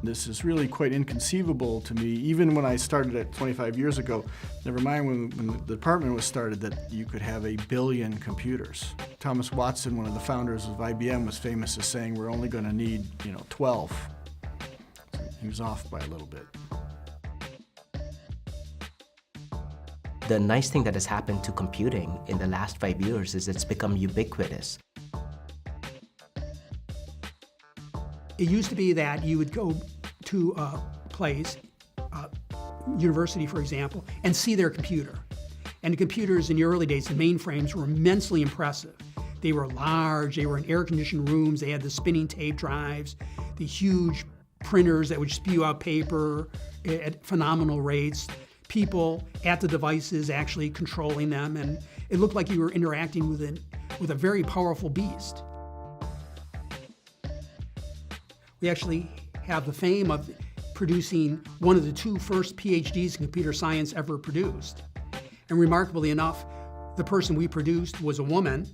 This is really quite inconceivable to me, even when I started it 25 years ago, never mind when the department was started, that you could have 1 billion computers. Thomas Watson, one of the founders of IBM, was famous as saying we're only going to need, 12. So he was off by a little bit. The nice thing that has happened to computing in the last 5 years is it's become ubiquitous. It used to be that you would go to a place, university for example, and see their computer. And the computers in the early days, the mainframes, were immensely impressive. They were large, they were in air-conditioned rooms, they had the spinning tape drives, the huge printers that would spew out paper at phenomenal rates, people at the devices actually controlling them, and it looked like you were interacting with a very powerful beast. We actually have the fame of producing one of the 2 first PhDs in computer science ever produced. And remarkably enough, the person we produced was a woman,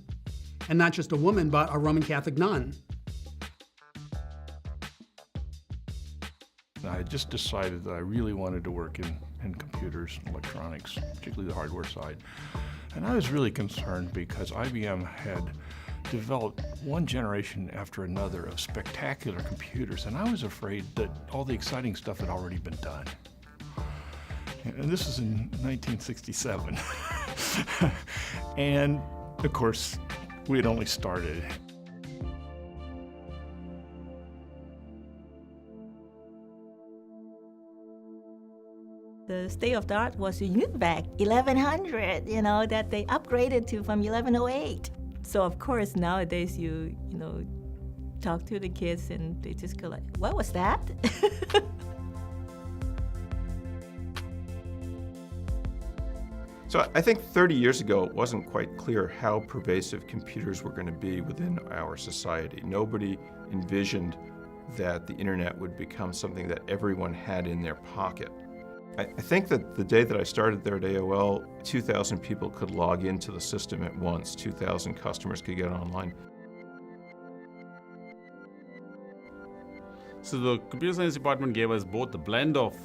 and not just a woman, but a Roman Catholic nun. I just decided that I really wanted to work in computers and electronics, particularly the hardware side. And I was really concerned because IBM had developed one generation after another of spectacular computers, and I was afraid that all the exciting stuff had already been done. And this was in 1967. And of course, we had only started. The state of the art was UWCS 1100, that they upgraded to from 1108. So of course nowadays you talk to the kids and they just go like, what was that? So I think 30 years ago it wasn't quite clear how pervasive computers were going to be within our society. Nobody envisioned that the internet would become something that everyone had in their pocket. I think that the day that I started there at AOL, 2,000 people could log into the system at once. 2,000 customers could get online. So the computer science department gave us both the blend of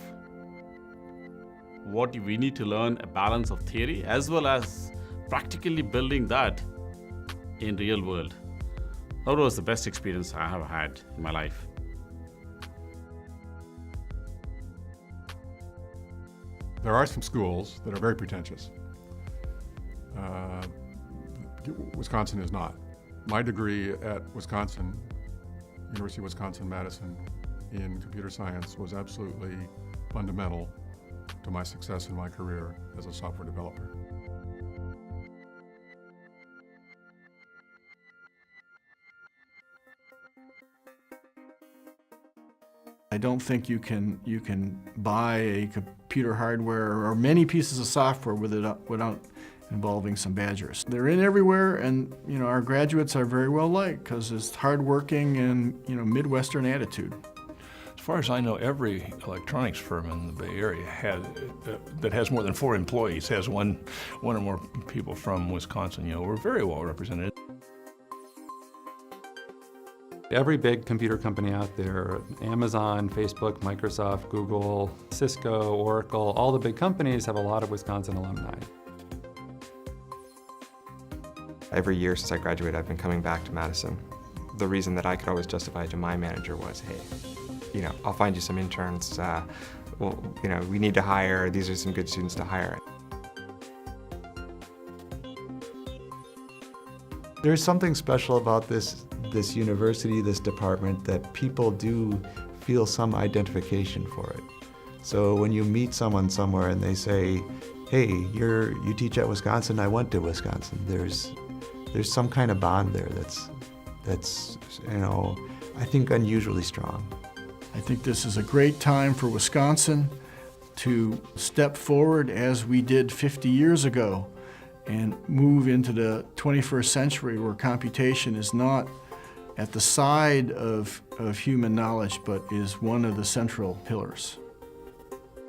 what we need to learn, a balance of theory, as well as practically building that in real world. That was the best experience I have had in my life. There are some schools that are very pretentious. Wisconsin is not. My degree at Wisconsin, University of Wisconsin-Madison, in computer science was absolutely fundamental to my success in my career as a software developer. I don't think you can buy a computer hardware or many pieces of software without involving some badgers. They're in everywhere, and our graduates are very well liked because it's hardworking and Midwestern attitude. As far as I know, every electronics firm in the Bay Area that has more than 4 employees has one or more people from Wisconsin. We're very well represented. Every big computer company out there, Amazon, Facebook, Microsoft, Google, Cisco, Oracle, all the big companies have a lot of Wisconsin alumni. Every year since I graduated, I've been coming back to Madison. The reason that I could always justify to my manager was, hey, I'll find you some interns. We need to hire. These are some good students to hire. There's something special about this university, this department, that people do feel some identification for it. So when you meet someone somewhere and they say, hey, you teach at Wisconsin, I went to Wisconsin, there's some kind of bond there that's I think unusually strong. I think this is a great time for Wisconsin to step forward as we did 50 years ago and move into the 21st century where computation is not at the side of human knowledge, but is one of the central pillars.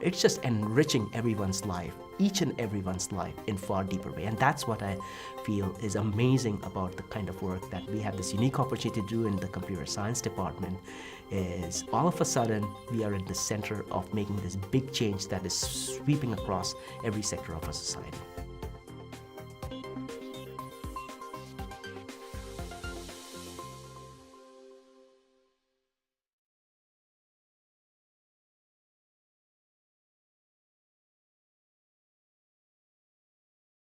It's just enriching everyone's life. each and everyone's life in far deeper way. And that's what I feel is amazing about the kind of work that we have this unique opportunity to do in the computer science department, is all of a sudden we are in the center of making this big change that is sweeping across every sector of our society.